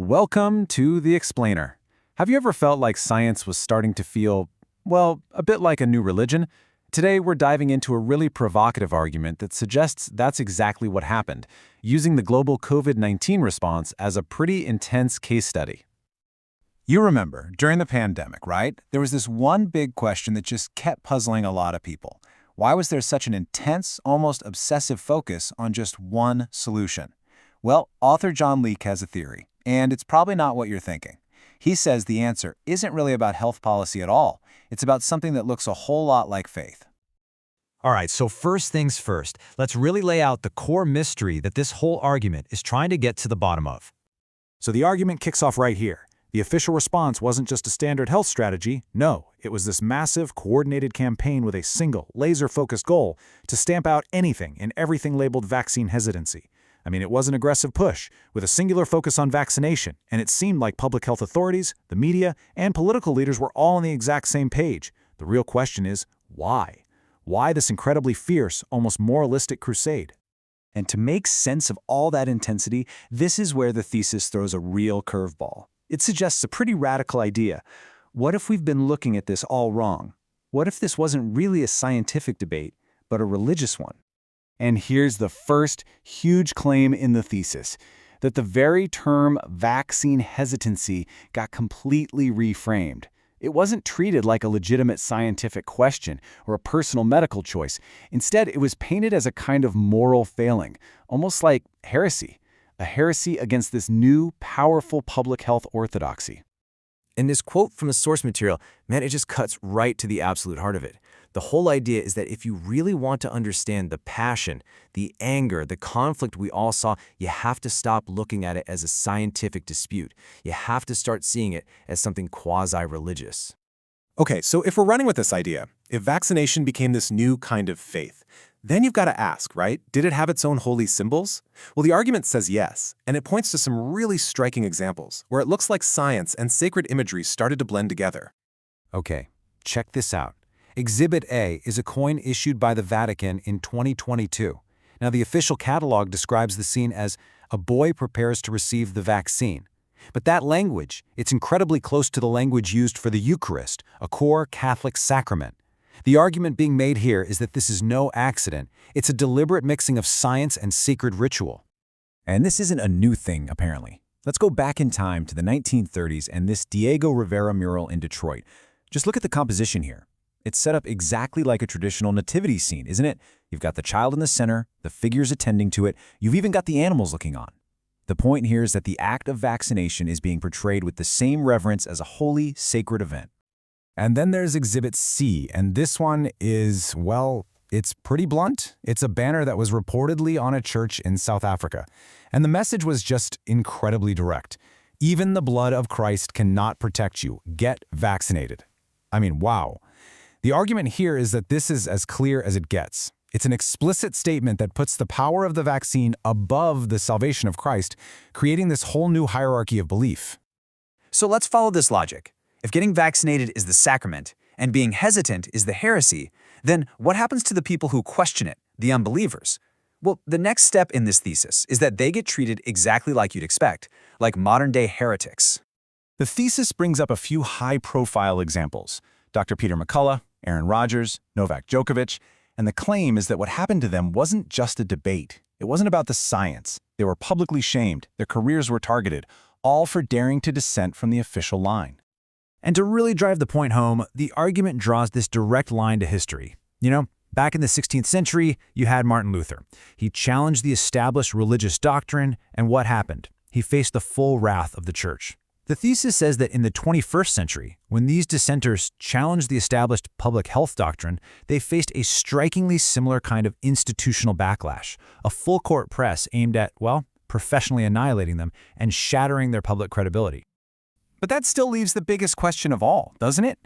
Welcome to The Explainer. Have you ever felt like science was starting to feel, well, a bit like a new religion? Today, we're diving into a really provocative argument that suggests that's exactly what happened, using the global COVID-19 response as a pretty intense case study. You remember, during the pandemic, right? There was this one big question that just kept puzzling a lot of people. Why was there such an intense, almost obsessive focus on just one solution? Well, author John Leake has a theory, and it's probably not what you're thinking. He says the answer isn't really about health policy at all. It's about something that looks a whole lot like faith. All right, so first things first, let's really lay out the core mystery that this whole argument is trying to get to the bottom of. So the argument kicks off right here. The official response wasn't just a standard health strategy. No, it was this massive, coordinated campaign with a single, laser-focused goal to stamp out anything and everything labeled vaccine hesitancy. It was an aggressive push, with a singular focus on vaccination, and it seemed like public health authorities, the media, and political leaders were all on the exact same page. The real question is, why? Why this incredibly fierce, almost moralistic crusade? And to make sense of all that intensity, this is where the thesis throws a real curveball. It suggests a pretty radical idea. What if we've been looking at this all wrong? What if this wasn't really a scientific debate, but a religious one? And here's the first huge claim in the thesis, that the very term vaccine hesitancy got completely reframed. It wasn't treated like a legitimate scientific question or a personal medical choice. Instead, it was painted as a kind of moral failing, almost like heresy, a heresy against this new, powerful public health orthodoxy. And this quote from the source material, man, it just cuts right to the absolute heart of it. The whole idea is that if you really want to understand the passion, the anger, the conflict we all saw, you have to stop looking at it as a scientific dispute. You have to start seeing it as something quasi-religious. Okay, so if we're running with this idea, if vaccination became this new kind of faith, then you've got to ask, right? Did it have its own holy symbols? Well, the argument says yes, and it points to some really striking examples where it looks like science and sacred imagery started to blend together. Okay, check this out. Exhibit A is a coin issued by the Vatican in 2022. Now, the official catalog describes the scene as a boy prepares to receive the vaccine. But that language, it's incredibly close to the language used for the Eucharist, a core Catholic sacrament. The argument being made here is that this is no accident. It's a deliberate mixing of science and sacred ritual. And this isn't a new thing, apparently. Let's go back in time to the 1930s and this Diego Rivera mural in Detroit. Just look at the composition here. It's set up exactly like a traditional nativity scene, isn't it? You've got the child in the center, the figures attending to it, you've even got the animals looking on. The point here is that the act of vaccination is being portrayed with the same reverence as a holy, sacred event. And then there's Exhibit C, and this one is, well, it's pretty blunt. It's a banner that was reportedly on a church in South Africa. And the message was just incredibly direct. Even the blood of Christ cannot protect you. Get vaccinated. Wow. The argument here is that this is as clear as it gets. It's an explicit statement that puts the power of the vaccine above the salvation of Christ, creating this whole new hierarchy of belief. So let's follow this logic. If getting vaccinated is the sacrament, and being hesitant is the heresy, then what happens to the people who question it, the unbelievers? Well, the next step in this thesis is that they get treated exactly like you'd expect, like modern-day heretics. The thesis brings up a few high-profile examples. Dr. Peter McCullough, Aaron Rodgers, Novak Djokovic, and the claim is that what happened to them wasn't just a debate. It wasn't about the science. They were publicly shamed, their careers were targeted, all for daring to dissent from the official line. And to really drive the point home, the argument draws this direct line to history. Back in the 16th century, you had Martin Luther. He challenged the established religious doctrine, and what happened? He faced the full wrath of the church. The thesis says that in the 21st century, when these dissenters challenged the established public health doctrine, they faced a strikingly similar kind of institutional backlash, a full-court press aimed at, professionally annihilating them and shattering their public credibility. But that still leaves the biggest question of all, doesn't it?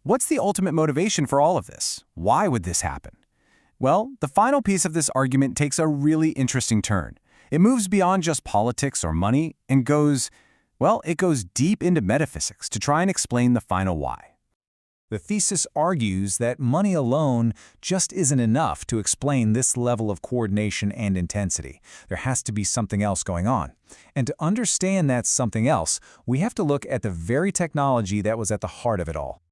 What's the ultimate motivation for all of this? Why would this happen? Well, the final piece of this argument takes a really interesting turn. It moves beyond just politics or money and goes deep into metaphysics to try and explain the final why. The thesis argues that money alone just isn't enough to explain this level of coordination and intensity. There has to be something else going on. And to understand that something else, we have to look at the very technology that was at the heart of it all.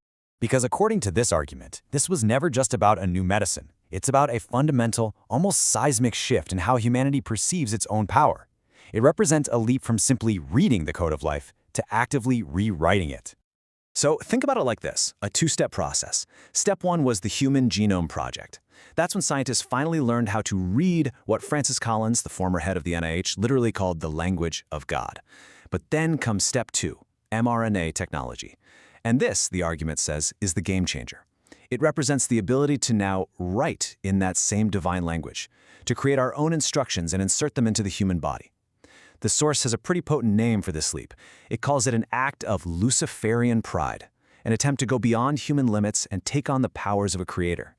Because according to this argument, this was never just about a new medicine. It's about a fundamental, almost seismic shift in how humanity perceives its own power. It represents a leap from simply reading the code of life to actively rewriting it. So think about it like this, a two-step process. Step one was the Human Genome Project. That's when scientists finally learned how to read what Francis Collins, the former head of the NIH, literally called the language of God. But then comes step two, mRNA technology. And this, the argument says, is the game changer. It represents the ability to now write in that same divine language, to create our own instructions and insert them into the human body. The source has a pretty potent name for this leap. It calls it an act of Luciferian pride, an attempt to go beyond human limits and take on the powers of a creator.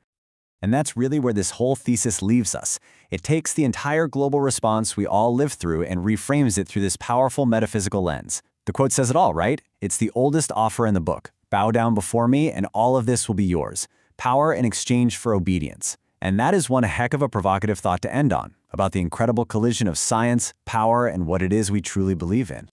And that's really where this whole thesis leaves us. It takes the entire global response we all live through and reframes it through this powerful metaphysical lens. The quote says it all, right? It's the oldest offer in the book. Bow down before me, and all of this will be yours. Power in exchange for obedience. And that is one heck of a provocative thought to end on, about the incredible collision of science, power, and what it is we truly believe in.